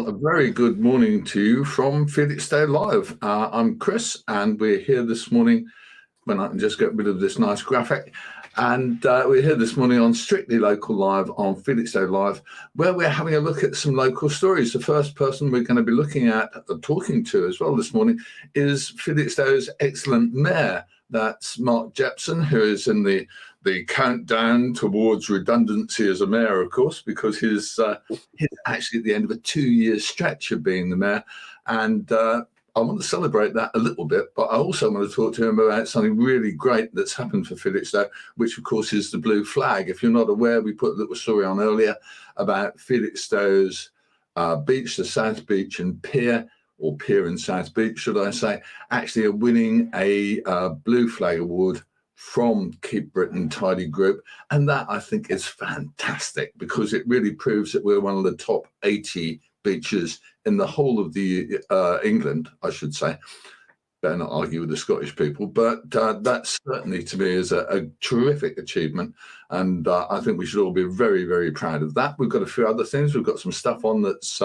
Well, a very good morning to you from Felixstowe Live. I'm Chris, and we're here this morning, when I can just get rid of this nice graphic, and we're here this morning on Strictly Local Live on Felixstowe Live, where we're having a look at some local stories. The first person we're going to be looking at, talking to as well this morning, is Felixstowe's excellent mayor. That's Mark Jepson, who is in the countdown towards redundancy as a mayor, of course, because he's actually at the end of a 2-year stretch of being the mayor. And I want to celebrate that a little bit, but I also want to talk to him about something really great that's happened for Felixstowe, which, of course, is the blue flag. If you're not aware, we put a little story on earlier about Felixstowe's beach, the South Beach and Pier, or Pier and South Beach, should I say, actually are winning a Blue Flag Award from Keep Britain Tidy Group. And that, I think, is fantastic because it really proves that we're one of the top 80 beaches in the whole of the England, I should say. Better not argue with the Scottish people, but that certainly to me is a terrific achievement. And I think we should all be very, very proud of that. We've got a few other things. We've got some stuff on that's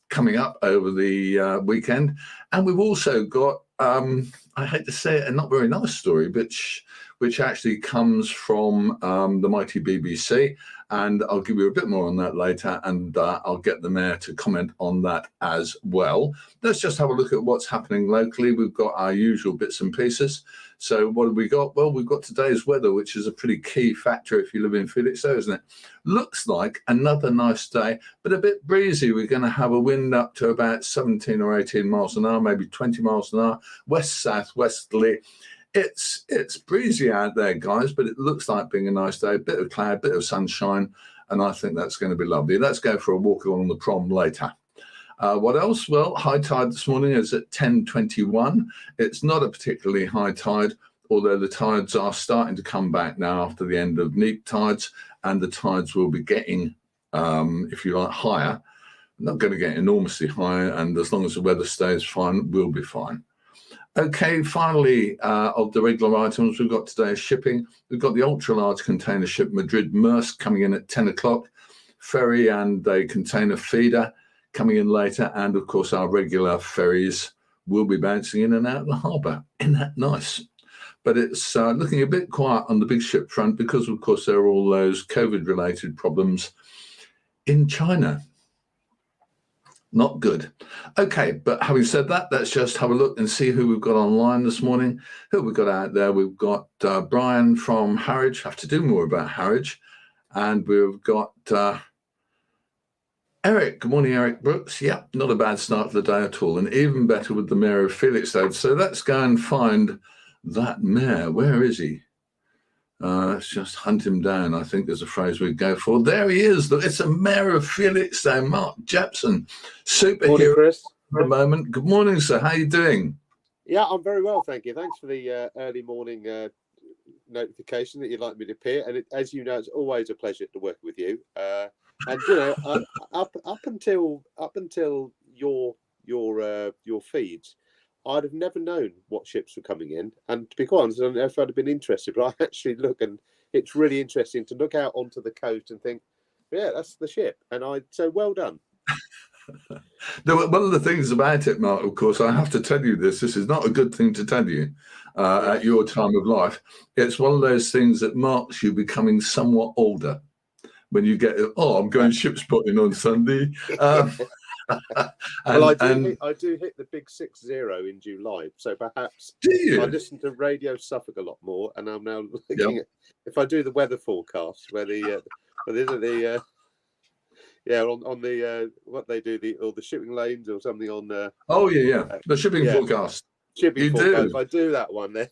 coming up over the weekend. And we've also got, I hate to say it, a not very nice story, which actually comes from the mighty BBC. And I'll give you a bit more on that later, and I'll get the mayor to comment on that as well. Let's just have a look at what's happening locally. We've got our usual bits and pieces. So what have we got? Well, we've got today's weather, which is a pretty key factor if you live in Felixstowe, isn't it? Looks like another nice day, but a bit breezy. We're going to have a wind up to about 17 or 18 miles an hour, maybe 20 miles an hour, west-southwesterly. It's breezy out there, guys, but it looks like being a nice day. A bit of cloud, bit of sunshine, and I think that's going to be lovely. Let's go for a walk along the prom later. What else? Well, high tide this morning is at 10:21. It's not a particularly high tide, although the tides are starting to come back now after the end of neap tides, and the tides will be getting, if you like, higher. Not going to get enormously high, and as long as the weather stays fine, we'll be fine. Okay, finally, of the regular items we've got today is shipping. We've got the ultra-large container ship Madrid-Maersk coming in at 10 o'clock, ferry and a container feeder coming in later, and, of course, our regular ferries will be bouncing in and out of the harbour. Isn't that nice? But it's looking a bit quiet on the big ship front because, of course, there are all those COVID-related problems in China. Not good. Okay, but having said that, let's just have a look and see who we've got online this morning. Who we've got out there? We've got Brian from Harwich. Have to do more about Harwich. And we've got Eric. Good morning, Eric Brooks. Yeah, not a bad start to the day at all. And even better with the mayor of Felixstowe. So let's go and find that mayor. Where is he? Let's just hunt him down, I think is a phrase we'd go for. There he is. Look, it's a mayor of Felixstowe, Mark Jepson. Superhero at the moment. Good morning, sir. How are you doing? Yeah, I'm very well, thank you. Thanks for the early morning notification that you'd like me to appear. And as you know, it's always a pleasure to work with you. And you know, up until your feeds, I'd have never known what ships were coming in. And to be quite honest, I don't know if I'd have been interested, but I actually look, and it's really interesting to look out onto the coast and think, yeah, that's the ship. And so well done. No, one of the things about it, Mark, of course, I have to tell you this is not a good thing to tell you at your time of life. It's one of those things that marks you becoming somewhat older when you get, I'm going ship spotting on Sunday. Well, I do hit the big 6-0 in July, so perhaps I listen to Radio Suffolk a lot more, and I'm now looking at if I do the weather forecast, where on the what they do the shipping lanes or something on the the shipping forecast. Shipping forecast. If I do that one, then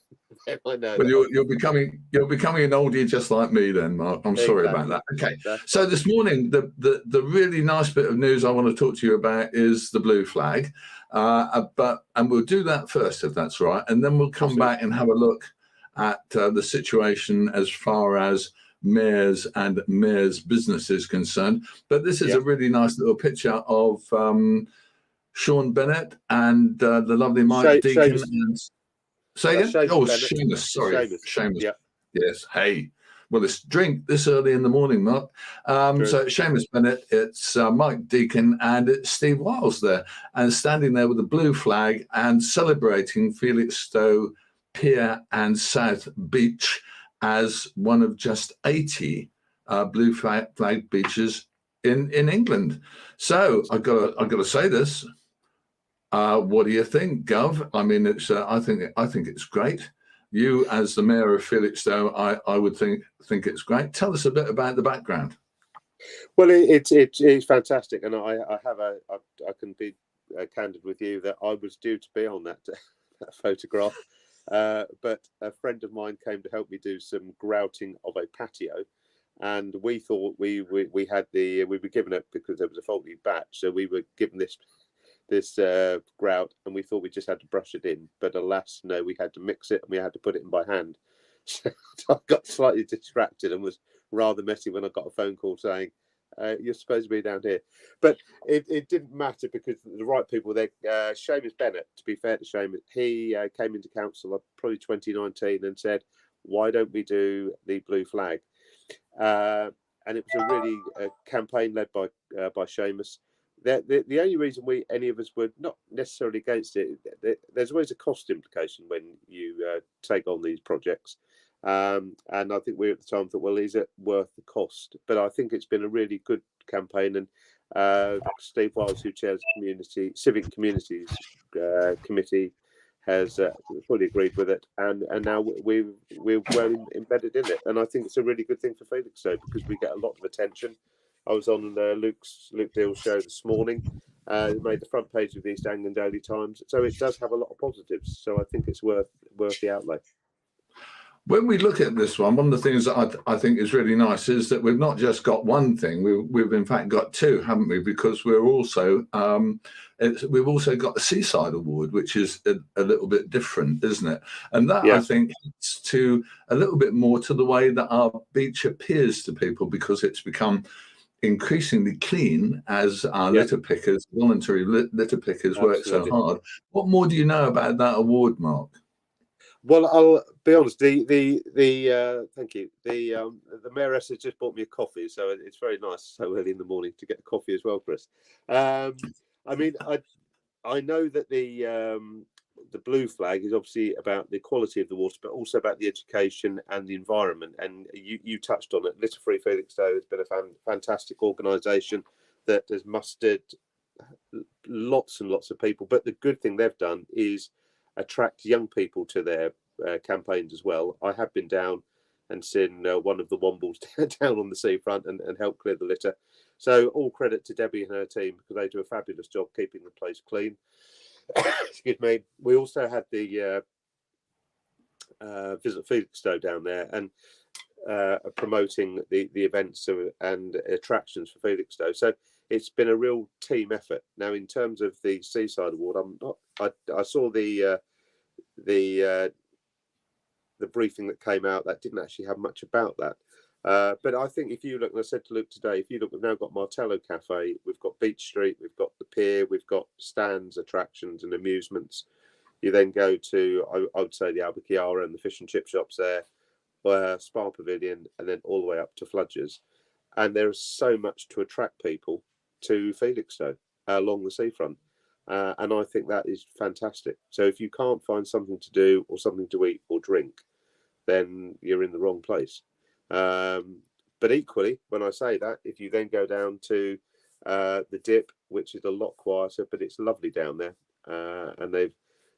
I know. Well, you're becoming an oldie just like me, then, Mark. I'm sorry about that. Okay, so this morning, the really nice bit of news I want to talk to you about is the blue flag, and we'll do that first, if that's right, and then we'll come back and have a look at the situation as far as mayors and mayors' business is concerned. But this is a really nice little picture of Sean Bennett and the lovely Mike Deacon. Say again? Seamus, sorry. Seamus. Yep. Yes. Hey, well, it's drink this early in the morning, Mark. So it's Seamus Bennett, it's Mike Deacon, and it's Steve Wiles there, and standing there with a blue flag and celebrating Felixstowe Pier and South Beach as one of just 80 blue flag beaches in England. So I got to say this. What do you think, Gov? I mean, it's I think it's great. You, as the mayor of Felixstowe, I would think it's great. Tell us a bit about the background. Well, it's fantastic, and I can be candid with you that I was due to be on that photograph, but a friend of mine came to help me do some grouting of a patio, and we thought we were given it because there was a faulty batch, so we were given this grout, and we thought we just had to brush it in, but alas, no, we had to mix it and we had to put it in by hand. So I got slightly distracted and was rather messy when I got a phone call saying, you're supposed to be down here. But it didn't matter because the right people there. Seamus Bennett, to be fair to Seamus, he came into council probably 2019 and said, why don't we do the blue flag? And it was a really campaign led by Seamus. The only reason any of us were not necessarily against it, there's always a cost implication when you take on these projects. And I think we at the time thought, well, is it worth the cost? But I think it's been a really good campaign. And Steve Wiles, who chairs the Civic Communities Committee, has fully agreed with it. And now we're well embedded in it. And I think it's a really good thing for Felixstowe because we get a lot of attention. I was on Luke Deal's show this morning. It made the front page of the East Anglian Daily Times. So it does have a lot of positives. So I think it's worth the outlay. When we look at this one of the things that I think is really nice is that we've not just got one thing. We've in fact got two, haven't we? Because we're also we've also got the Seaside Award, which is a little bit different, isn't it? And that I think it's to a little bit more to the way that our beach appears to people because it's become increasingly clean as our litter pickers, voluntary litter pickers, work so hard. What more do you know about that award, Mark? Well, I'll be honest. Thank you. The mayoress has just bought me a coffee, so it's very nice so early in the morning to get a coffee as well, Chris. I mean, I know that the blue flag is obviously about the quality of the water, but also about the education and the environment. And you touched on it. Litter Free Felixstowe has been a fantastic organisation that has mustered lots and lots of people. But the good thing they've done is attract young people to their campaigns as well. I have been down and seen one of the Wombles down on the seafront and helped clear the litter. So all credit to Debbie and her team because they do a fabulous job keeping the place clean. Excuse me. We also had the Visit Felixstowe down there and promoting the events and attractions for Felixstowe. So it's been a real team effort. Now, in terms of the Seaside Award, I saw the briefing that came out that didn't actually have much about that. But I think if you look, and I said to Luke today, if you look, we've now got Martello Cafe, we've got Beach Street, we've got the pier, we've got stands, attractions and amusements. You then go to, I would say, the Albachiara and the fish and chip shops there, Spa Pavilion, and then all the way up to Fludgers. And there is so much to attract people to Felixstowe along the seafront. And I think that is fantastic. So if you can't find something to do or something to eat or drink, then you're in the wrong place. But equally, when I say that, if you then go down to the dip, which is a lot quieter, but it's lovely down there, and they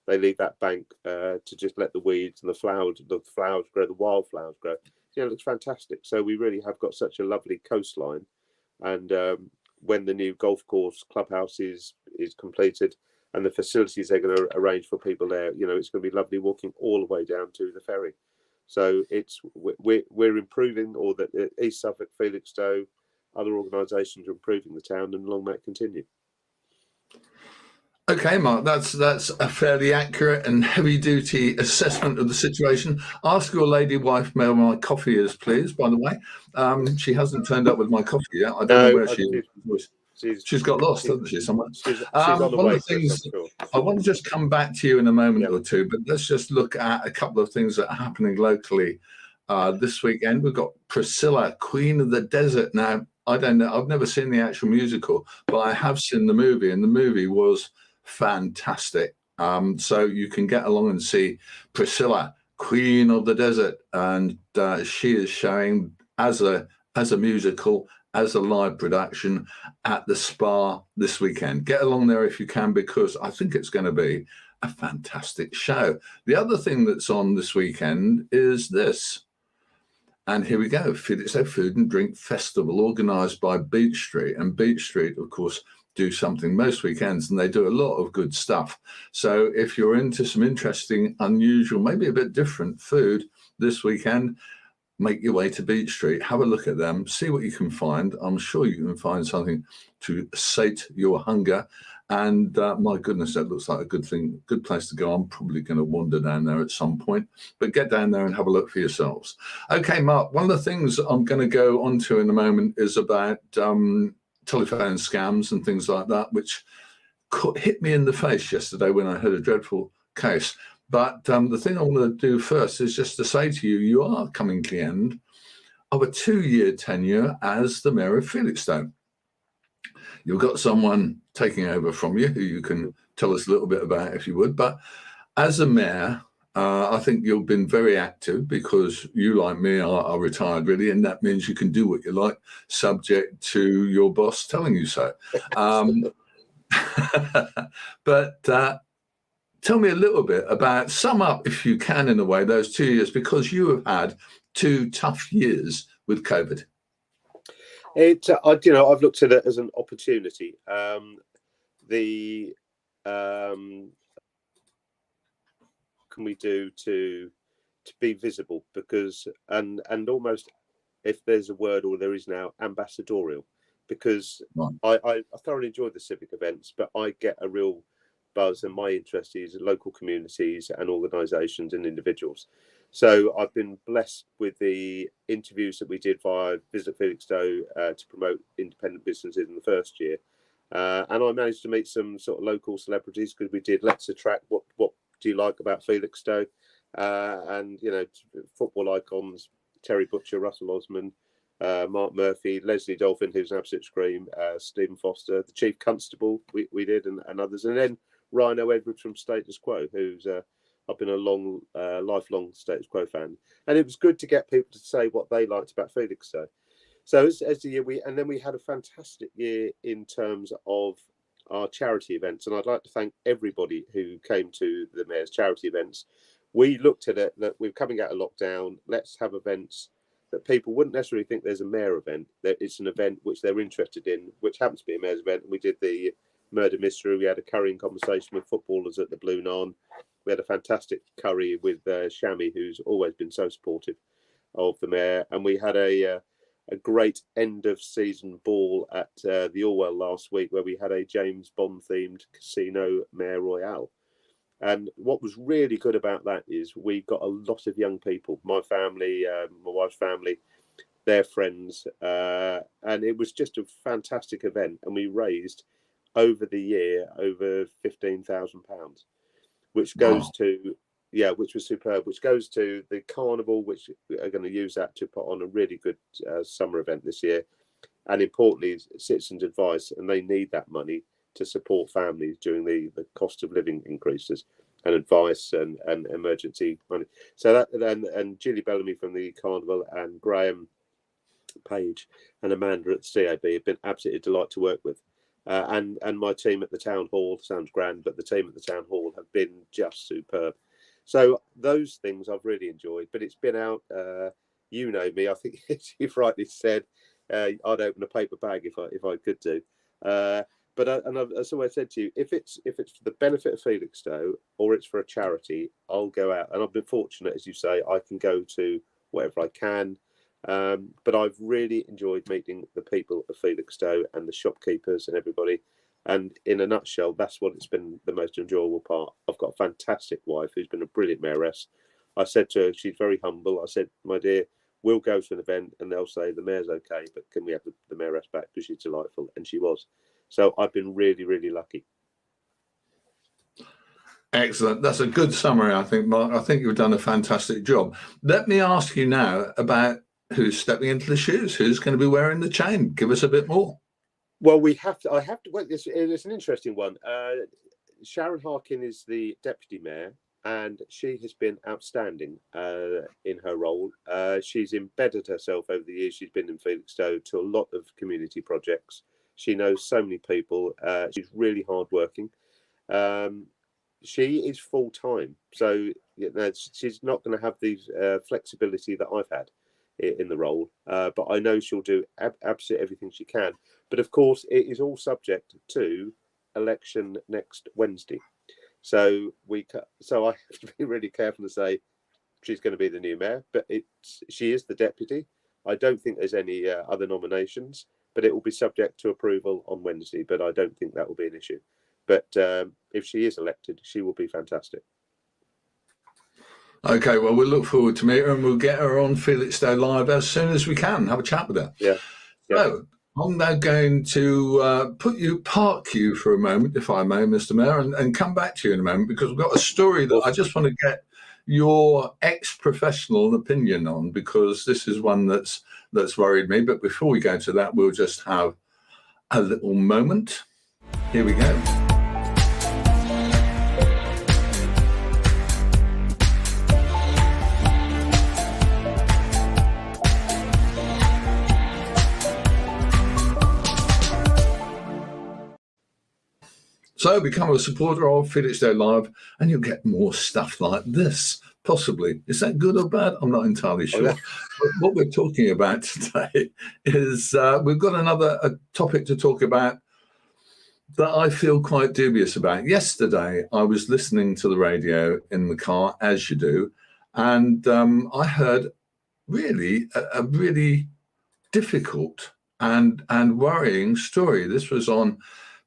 leave that bank to just let the weeds and the flowers grow, the wildflowers grow. It looks fantastic. So we really have got such a lovely coastline, and when the new golf course clubhouse is completed and the facilities they're going to arrange for people there, it's going to be lovely walking all the way down to the ferry. So we're improving, or the East Suffolk, Felixstowe, other organisations are improving the town, and long may it continue. Okay, Mark, that's a fairly accurate and heavy-duty assessment of the situation. Ask your lady wife where my coffee is, please, by the way. She hasn't turned up with my coffee yet. I don't know where she is. She's got lost, hasn't she, somewhere? She's on the way, one of the things, sure. I want to just come back to you in a moment or two, but let's just look at a couple of things that are happening locally This weekend, we've got Priscilla, Queen of the Desert. Now, I don't know, I've never seen the actual musical, but I have seen the movie, and the movie was fantastic. So you can get along and see Priscilla, Queen of the Desert, and she is showing as a musical, as a live production at the Spa this weekend. Get along there if you can, because I think it's going to be a fantastic show. The other thing that's on this weekend is this. And here we go, Felixstowe Food and Drink Festival, organised by Beach Street. And Beach Street, of course, do something most weekends, and they do a lot of good stuff. So if you're into some interesting, unusual, maybe a bit different food this weekend, make your way to Beach Street, have a look at them, see what you can find. I'm sure you can find something to sate your hunger. And my goodness, that looks like a good thing, good place to go. I'm probably going to wander down there at some point, but get down there and have a look for yourselves. Okay, Mark, one of the things I'm going to go on to in a moment is about telephone scams and things like that, which hit me in the face yesterday when I heard a dreadful case. But the thing I want to do first is just to say to you, you are coming to the end of a 2-year tenure as the Mayor of Felixstowe. You've got someone taking over from you who you can tell us a little bit about if you would. But as a mayor, I think you've been very active, because you, like me, are retired really, and that means you can do what you like, subject to your boss telling you so. But tell me a little bit about, sum up, if you can, in a way, those 2 years, because you have had 2 tough years with COVID. I've looked at it as an opportunity. Can we do to be visible? Because and almost, if there's a word, or there is now, ambassadorial, because right. I thoroughly enjoy the civic events, but I get a real buzz, and my interest is local communities and organisations and individuals. So I've been blessed with the interviews that we did via Visit Felixstowe to promote independent businesses in the first year. And I managed to meet some sort of local celebrities, because we did Let's Attract What Do You Like About Felixstowe? And, football icons, Terry Butcher, Russell Osman, Mark Murphy, Leslie Dolphin, who's an absolute scream, Stephen Foster, the Chief Constable we did, and others. And then Rhino Edwards from Status Quo, who's I've been a lifelong Status Quo fan, and it was good to get people to say what they liked about Felixstowe. So as the year we had a fantastic year in terms of our charity events, and I'd like to thank everybody who came to the Mayor's charity events. We looked at it that we're coming out of lockdown. Let's have events that people wouldn't necessarily think there's a Mayor event. That it's an event which they're interested in, which happens to be a Mayor's event. And we did the murder mystery. We had a currying conversation with footballers at the Blue Narn. We had a fantastic curry with Shami, who's always been so supportive of the Mayor. And we had a great end of season ball at the Orwell last week, where we had a James Bond themed casino Mayor Royale. And what was really good about that is we got a lot of young people, my family, my wife's family, their friends, and it was just a fantastic event. And we raised over the year over £15,000, which goes to, which was superb, which goes to the carnival, which are going to use that to put on a really good summer event this year. And importantly, Citizens Advice, and they need that money to support families during the cost of living increases, and advice and emergency money. So that, and Julie Bellamy from the Carnival, and Graham Page and Amanda at the CAB have been absolutely a delight to work with. And my team at the Town Hall, sounds grand, but the team at the Town Hall have been just superb. So those things I've really enjoyed, but it's been out, you know me, I think you've rightly said, I'd open a paper bag if I could do. But as I said to you, if it's for the benefit of Felixstowe or it's for a charity, I'll go out. And I've been fortunate, as you say, I can go to whatever I can. But I've really enjoyed meeting the people of Felixstowe and the shopkeepers and everybody. And in a nutshell, that's what it's been the most enjoyable part. I've got a fantastic wife who's been a brilliant mayoress. I said to her, she's very humble. I said, my dear, we'll go to an event and they'll say the mayor's okay, but can we have the mayoress back, because she's delightful? And she was. So I've been really, really lucky. Excellent. That's a good summary, I think, Mark. I think you've done a fantastic job. Let me ask you now about who's stepping into the shoes, who's going to be wearing the chain. Give us a bit more. Well, I have to. Well, it's an interesting one. Sharon Harkin is the deputy mayor, and she has been outstanding in her role. She's embedded herself over the years. She's been in Felixstowe to a lot of community projects. She knows so many people. She's really hardworking. She is full time, so she's not going to have the flexibility that I've had in the role. But I know she'll do absolutely everything she can. But of course, it is all subject to election next Wednesday. So I have to be really careful to say she's going to be the new mayor, but she is the deputy. I don't think there's any other nominations, but it will be subject to approval on Wednesday. But I don't think that will be an issue. But if she is elected, she will be fantastic. Okay, well, we'll look forward to meet her, and we'll get her on Felixstowe Live as soon as we can. Have a chat with her. Yeah. So I'm now going to park you for a moment, if I may, Mr. Mayor, and come back to you in a moment, because we've got a story that I just want to get your ex-professional opinion on, because this is one that's worried me. But before we go to that, we'll just have a little moment. Here we go. So become a supporter of Felixstowe Live, and you'll get more stuff like this, possibly. Is that good or bad? I'm not entirely sure. But what we're talking about today is we've got a topic to talk about that I feel quite dubious about. Yesterday, I was listening to the radio in the car, as you do, and I heard a really difficult and worrying story. This was on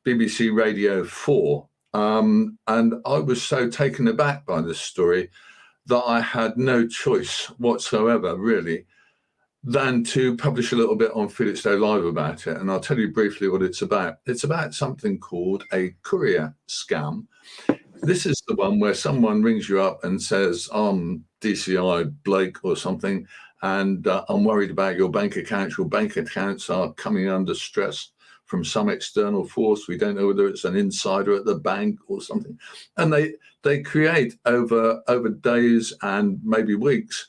BBC Radio 4, and I was so taken aback by this story that I had no choice whatsoever, really, than to publish a little bit on Felixstowe Live about it. And I'll tell you briefly what it's about. It's about something called a courier scam. This is the one where someone rings you up and says, I'm DCI Blake or something, and I'm worried about your bank accounts. Your bank accounts are coming under stress from some external force. We don't know whether it's an insider at the bank or something. And they create over days and maybe weeks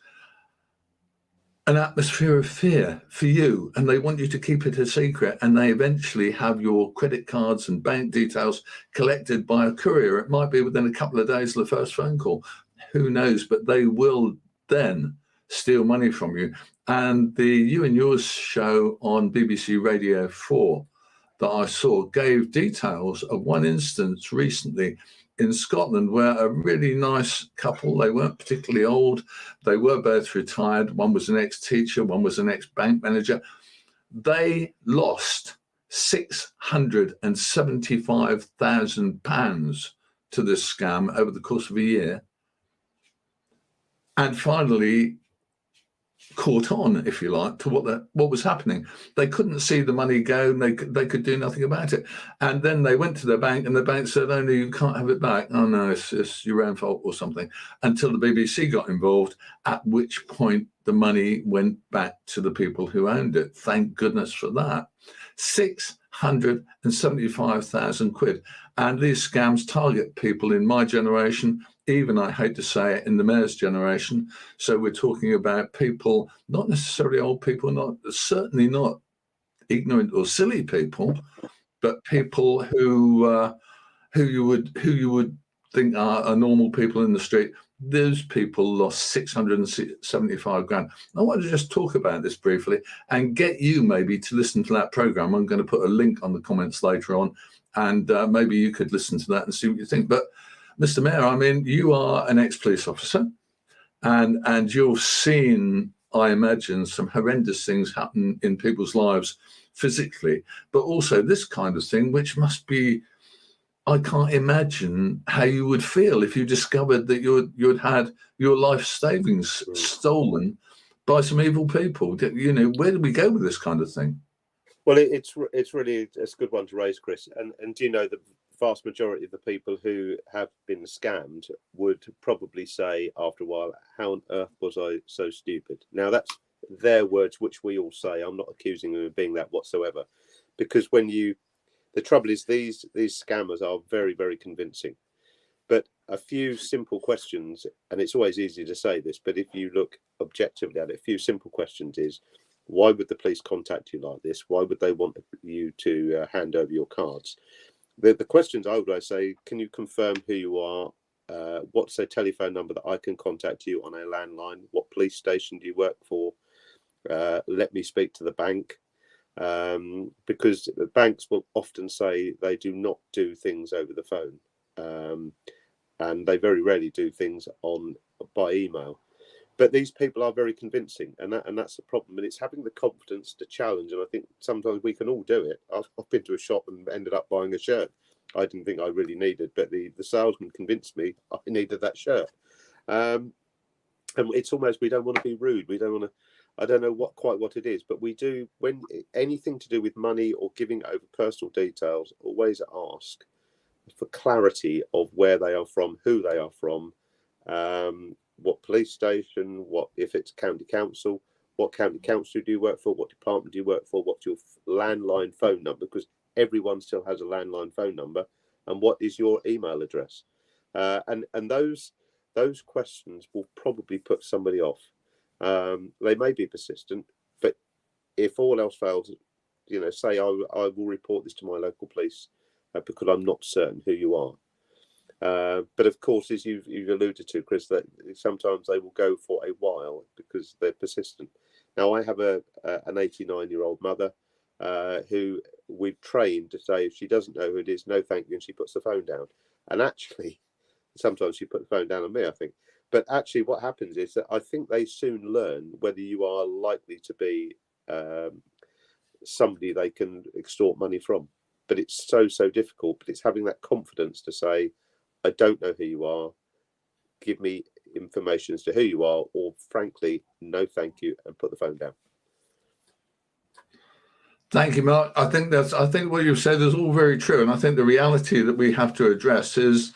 an atmosphere of fear for you, and they want you to keep it a secret, and they eventually have your credit cards and bank details collected by a courier. It might be within a couple of days of the first phone call. Who knows? But they will then steal money from you. And the You and Yours show on BBC Radio 4 that I saw gave details of one instance recently in Scotland where a really nice couple, they weren't particularly old, they were both retired, one was an ex-teacher, one was an ex-bank manager, they lost £675,000 to this scam over the course of a year, and finally caught on, if you like, to what was happening. They couldn't see the money go, and they could do nothing about it. And then they went to their bank, and the bank said, "Oh no, you can't have it back. Oh no, it's your own fault," or something. Until the BBC got involved, at which point the money went back to the people who owned it. Thank goodness for that. 675,000 quid. And these scams target people in my generation, even, I hate to say it, in the mayor's generation. So we're talking about people, not necessarily old people, certainly not ignorant or silly people, but people who you would think are normal people in the street. Those people lost 675 grand. I want to just talk about this briefly and get you maybe to listen to that program. I'm going to put a link on the comments later on, and maybe you could listen to that and see what you think. But Mr. Mayor, I mean, you are an ex-police officer, and you've seen, I imagine, some horrendous things happen in people's lives physically, but also this kind of thing, which must be, I can't imagine how you would feel if you discovered that you'd had your life savings stolen by some evil people. You know, where do we go with this kind of thing? Well, it's really a good one to raise, Chris. And do you know that vast majority of the people who have been scammed would probably say after a while, how on earth was I so stupid? Now, that's their words, which we all say. I'm not accusing them of being that whatsoever, because the trouble is these scammers are very, very convincing. But a few simple questions, and it's always easy to say this, but if you look objectively at it, a few simple questions is, why would the police contact you like this? Why would they want you to hand over your cards? The questions I would always say, can you confirm who you are? What's a telephone number that I can contact you on a landline? What police station do you work for? Let me speak to the bank. Because the banks will often say they do not do things over the phone. And they very rarely do things by email. But these people are very convincing, and that's the problem. And it's having the confidence to challenge. And I think sometimes we can all do it. I've been to a shop and ended up buying a shirt I didn't think I really needed, but the salesman convinced me I needed that shirt. And it's almost, we don't want to be rude. We don't want to. I don't know quite what it is, but we do, when anything to do with money or giving over personal details, always ask for clarity of where they are from, who they are from, what police station, what if it's county council, what county council do you work for, what department do you work for, what's your landline phone number, because everyone still has a landline phone number, and what is your email address. And those questions will probably put somebody off. They may be persistent, but if all else fails, say I will report this to my local police because I'm not certain who you are. But of course, as you've alluded to, Chris, that sometimes they will go for a while because they're persistent. Now, I have an 89-year-old mother who we've trained to say if she doesn't know who it is, no thank you, and she puts the phone down. And actually, sometimes she put the phone down on me, I think. But actually what happens is that I think they soon learn whether you are likely to be somebody they can extort money from. But it's so difficult. But it's having that confidence to say, I don't know who you are. Give me information as to who you are, or frankly, no thank you, and put the phone down. Thank you, Mark. I think what you've said is all very true, and I think the reality that we have to address is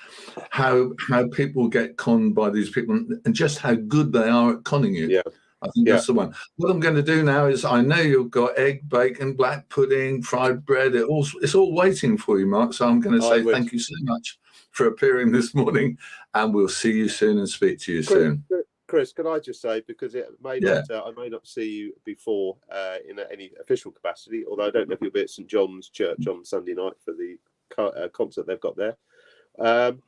how people get conned by these people, and just how good they are at conning you. Yeah, I think that's the one. What I'm going to do now is, I know you've got egg, bacon, black pudding, fried bread. It's all waiting for you, Mark. So I'm going to say thank you so much for appearing this morning, and we'll see you soon and speak to you soon. Chris, can I just say, because it may not, I may not see you before in any official capacity, although I don't know if you'll be at St John's Church on Sunday night for the concert they've got there.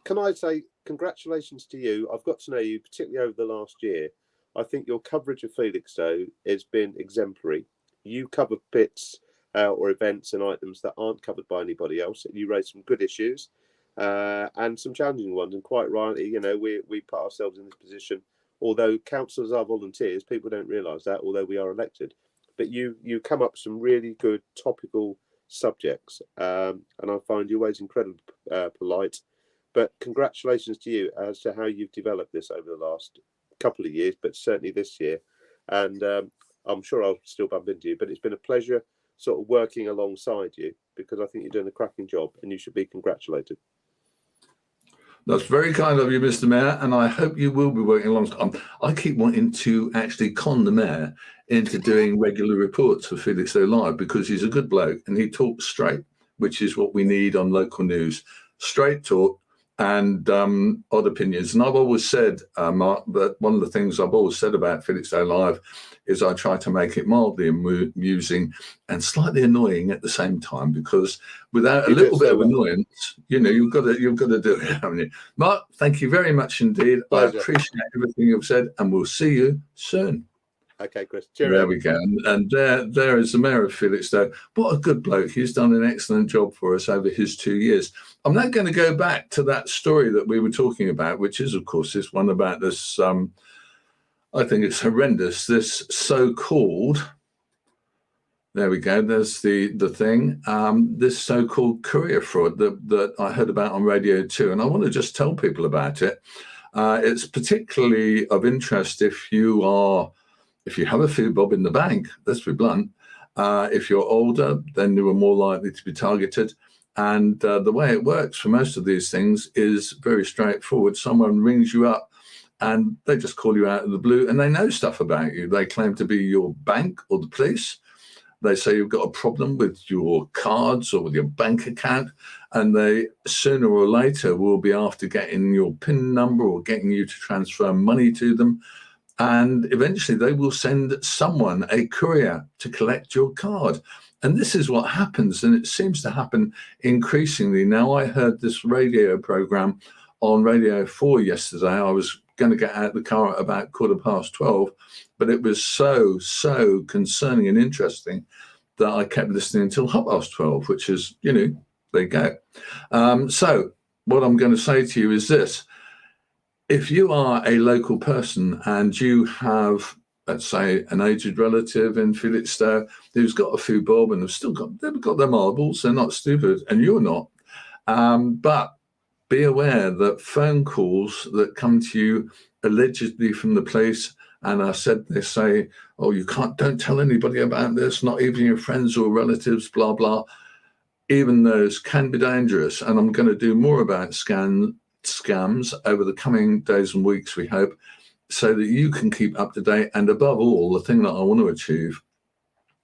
Can I say congratulations to you? I've got to know you, particularly over the last year. I think your coverage of Felixstowe has been exemplary. You cover bits or events and items that aren't covered by anybody else, and you raise some good issues and some challenging ones. And quite rightly, we put ourselves in this position. Although councillors are volunteers, people don't realise that, although we are elected. But you come up with some really good topical subjects, and I find you always incredibly polite. But congratulations to you as to how you've developed this over the last couple of years, but certainly this year. And I'm sure I'll still bump into you, but it's been a pleasure sort of working alongside you, because I think you're doing a cracking job and you should be congratulated. That's very kind of you, Mr. Mayor, and I hope you will be working alongside. I keep wanting to actually con the mayor into doing regular reports for Felixstowe Live, because he's a good bloke and he talks straight, which is what we need on local news. Straight talk and odd opinions. And I've always said, Mark, that one of the things I've always said about Felixstowe Live is I try to make it mildly amusing and slightly annoying at the same time, because without a little bit of annoyance, you've got to do it, haven't you? Mark, thank you very much indeed. Pleasure. I appreciate everything you've said, and we'll see you soon. Okay, Chris. Cheerio. There we go. And there is the Mayor of Felixstowe. What a good bloke. He's done an excellent job for us over his 2 years. I'm now going to go back to that story that we were talking about, which is, of course, this one about this, I think it's horrendous, this so-called, there we go, there's the thing, this so-called courier fraud that I heard about on Radio 2. And I want to just tell people about it. It's particularly of interest if you have a few bob in the bank, let's be blunt. If you're older, then you are more likely to be targeted. And the way it works for most of these things is very straightforward. Someone rings you up and they just call you out of the blue, and they know stuff about you. They claim to be your bank or the police. They say you've got a problem with your cards or with your bank account, and they sooner or later will be after getting your PIN number or getting you to transfer money to them. And eventually they will send someone, a courier, to collect your card. And this is what happens, and it seems to happen increasingly. Now, I heard this radio program on Radio 4 yesterday. I was going to get out of the car at about 12:15, but it was so concerning and interesting that I kept listening until 12:30, which is, there you go. So what I'm going to say to you is this. If you are a local person and you have, let's say, an aged relative in Felixstowe who's got a few bob and they've got their marbles, they're not stupid, and you're not. But be aware that phone calls that come to you allegedly from the police, and they say, oh, don't tell anybody about this, not even your friends or relatives, blah, blah. Even those can be dangerous. And I'm going to do more about scams over the coming days and weeks, we hope, so that you can keep up to date. And above all, the thing that I want to achieve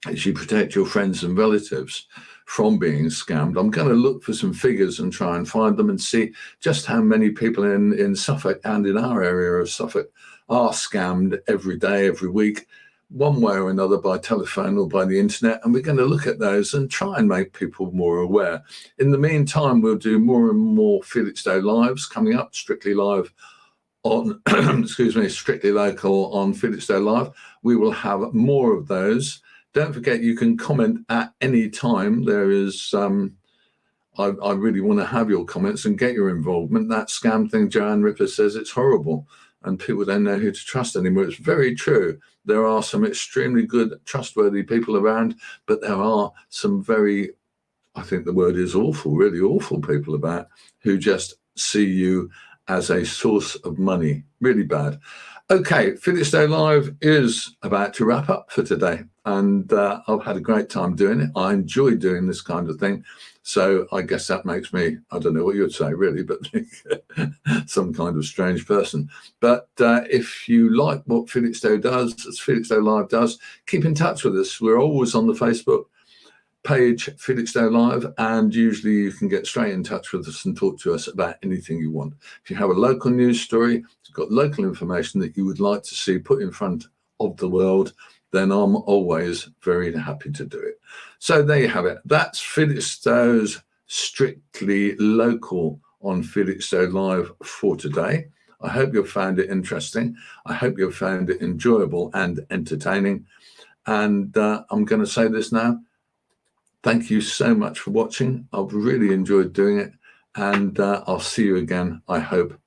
is you protect your friends and relatives from being scammed. I'm going to look for some figures and try and find them and see just how many people in Suffolk and in our area of Suffolk are scammed every day, every week, one way or another, by telephone or by the internet. And we're going to look at those and try and make people more aware. In the meantime, we'll do more and more Felixstowe Lives coming up, Strictly Live on, Strictly Local on Felixstowe Live. We will have more of those. Don't forget, you can comment at any time. There is, I really want to have your comments and get your involvement. That scam thing, Joanne Ripper says it's horrible and people don't know who to trust anymore. It's very true. There are some extremely good, trustworthy people around, but there are some very, I think the word is awful, really awful people about who just see you as a source of money. Really bad. Okay, Felixstowe Live is about to wrap up for today, and I've had a great time doing it. I enjoy doing this kind of thing, so I guess that makes me, I don't know what you'd say really, but some kind of strange person. But if you like what Felixstowe does, as Felixstowe Live does, keep in touch with us. We're always on the Facebook page, Felixstowe Live, and usually you can get straight in touch with us and talk to us about anything you want. If you have a local news story, if you've got local information that you would like to see put in front of the world, then I'm always very happy to do it. So there you have it. That's Felixstowe's Strictly Local on Felixstowe Live for today. I hope you've found it interesting. I hope you've found it enjoyable and entertaining. And I'm going to say this now. Thank you so much for watching. I've really enjoyed doing it, and I'll see you again, I hope,